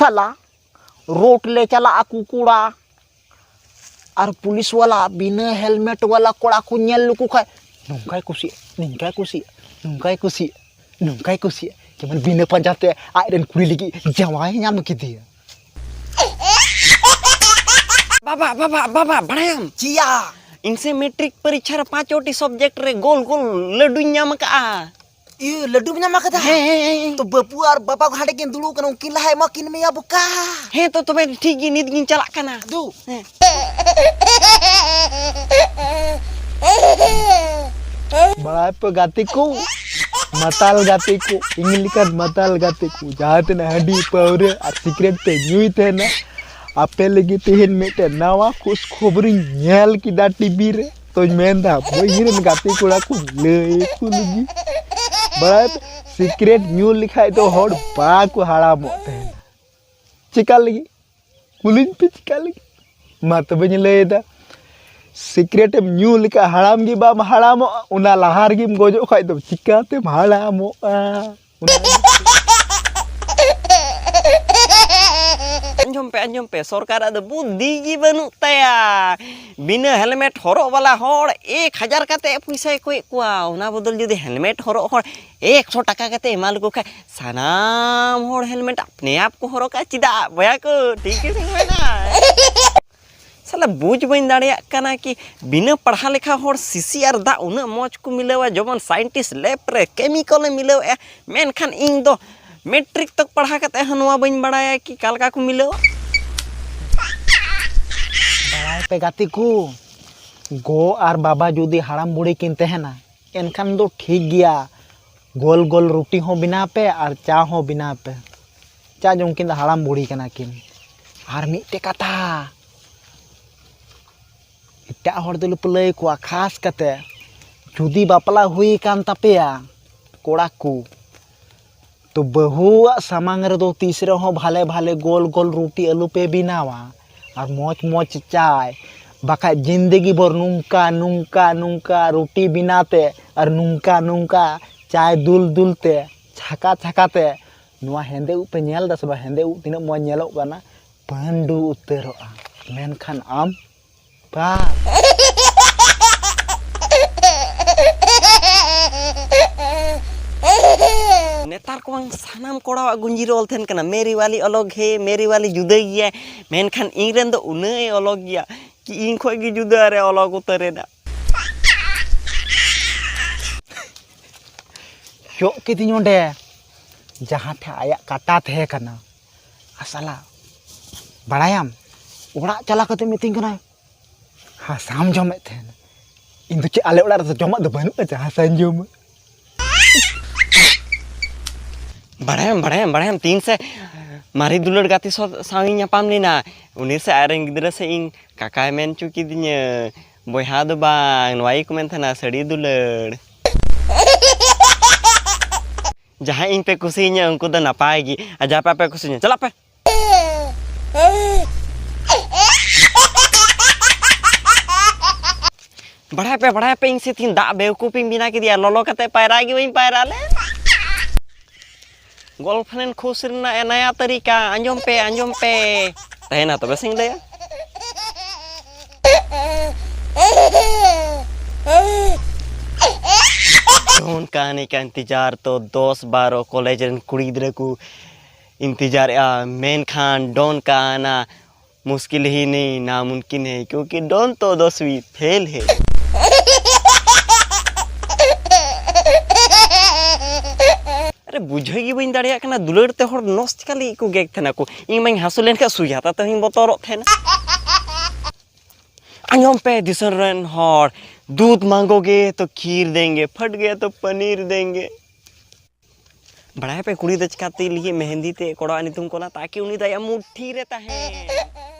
वाला रोड ले चला कुकुड़ा और पुलिस वाला बिना हेलमेट वाला कोड़ा को नेल लुकु खाय नंकाय कुसी निंकाय कुसी नंकाय कुसी नंकाय कुसी जेमन बिना पंजाते आइरन कुड़ी लगी जवाय नाम किदिया बाबा बाबा बाबा बड़ायम चिया इनसे मैट्रिक परीक्षा रे 5 सब्जेक्ट रे गोल गोल लड्डू नाम का ये लड्डू में नाम कदा है तो बपू और बाबा को हाडे किन दुलू कन उनकिन लहाय मकिन में या बुका है तो तबे ठीक गी नित गिन चला कना दू बड़ा पे गाते को मताल गाते को इंग्लिश मताल गाते को जाते ना हड्डी पावरे और सिगरेट पे न्यूई थे ना आपे लगी तेहन मेटे नवा खुश खबरी नेल किदा टीवी रे तो मेंदा बहिरन गाते कोड़ा को ले को लगी बड़ा सिगरेट न्यू लिखाई तो हड़ बा को हाड़ा मोते चिका लगी कुलिन पे चिका लगी मत बन लेदा सिगरेट न्यू लिखा हड़ाम गी बाम हड़ाम उना लहार गिम गोजो खाय तो चिकाते हड़ामो अंजम पे सरकार दो बुद्धि गी बनु तया बिना हेलमेट हरो वाला हड़ 1000 काते पैसा कोई कुआ उना बदल जुदी हेलमेट हरो हड़ 100 टाका काते एमाल को खाय सनाम हड़ हेलमेट अपने आप को हरो का चिदा बया को ठीक है सिंह ना साला बुझ बन दाड़िया कना कि बिना पढ़ा लिखा हड़ सीसी और दा उना मौज को मिलेवा जबन साइंटिस्ट लैब रे केमिकल मिलेवा मेनखान इंग दो मैट्रिक तक पढ़ा करते हनुआ बन बड़ाया कि कालका को मिलो बड़ाई पे गाती को गो और बाबा जुदी हड़ाम बुढ़ी किन तहना एनखान दो ठीक गया गोल गोल रोटी हो बिना पे और चा हो बिना पे चा जो किन हड़ाम बुढ़ी कना किन और मिटे कथा इटा हड़ दल पलय को खास कते जुदी बापला हुई कान तपेया कोड़ा को तो बहुआ सामांग रे दो तीसरे हो भाले भाले गोल गोल रोटी आलू पे बिनावा और मोच मोच चाय बाका जिंदगी भर नुंका नुंका नुंका रोटी बिनाते और नुंका नुंका चाय दुल दुलते छाका छाकाते नुआ हेंदे उपे नेल दस बा हेंदे उ तिना मो नेलो काना पांडु उतरोआ मेनखान आम बा नेतार को सानाम कोड़ा गुंजी रोल थेन कना मेरी वाली अलग है मेरी वाली जुदा गया मेनखान इंग्रेन दो उन्हें अलग गया कि इन खोई की जुदा रे अलग उतरे ना यो किति नोंडे जहां थे आया काटा थे कना असला बड़ायाम ओड़ा चला कते मिटिंग कना हा साम जमे थे इन चे आले ओड़ा रे जमा दो बनु जहां संजम बढ़ाएम 3 से मारी दुलड़ गाती सावी नापाम लेना उन्हीं से आयरन गिदरा से इन काकाय मेन चुकी दिन बोहा दो बांग नवाई को मेन था सड़ी दुलड़ जहाँ इन पे खुशी nya उनको तो नापाएगी अजा पे खुशी nya चला पे बढ़ाए पे इन से 3 दा बेवकूफी बिना के दिया लोलो कते पैरागी वहीं पैरा ले गर्लफ्रेंड खुश रना नया तरीका अंजम पे तहना तो बसिंग ले डॉन कहानी का इंतजार तो 10-12 कॉलेज रन कुड़ी गिदरा को इंतजार मेन खान डॉन का आना मुश्किल ही नहीं नामुमकिन है क्योंकि डॉन तो 10वीं फेल है अरे बुझेगी बन दाड़िया कना दुलड़ते हर नष्ट काली को गेक थेना को इन मैं हसुलेन का सुयाता तो इन बतौर थेना अंजम पे दिसन रन हर दूध मांगोगे तो खीर देंगे फट गया तो पनीर देंगे बढ़ाए पे कुड़ी दचकाते लिए मेहंदी ते कोड़ा नितुम को ना ताकि उन्हीं दया मुट्ठी रहता है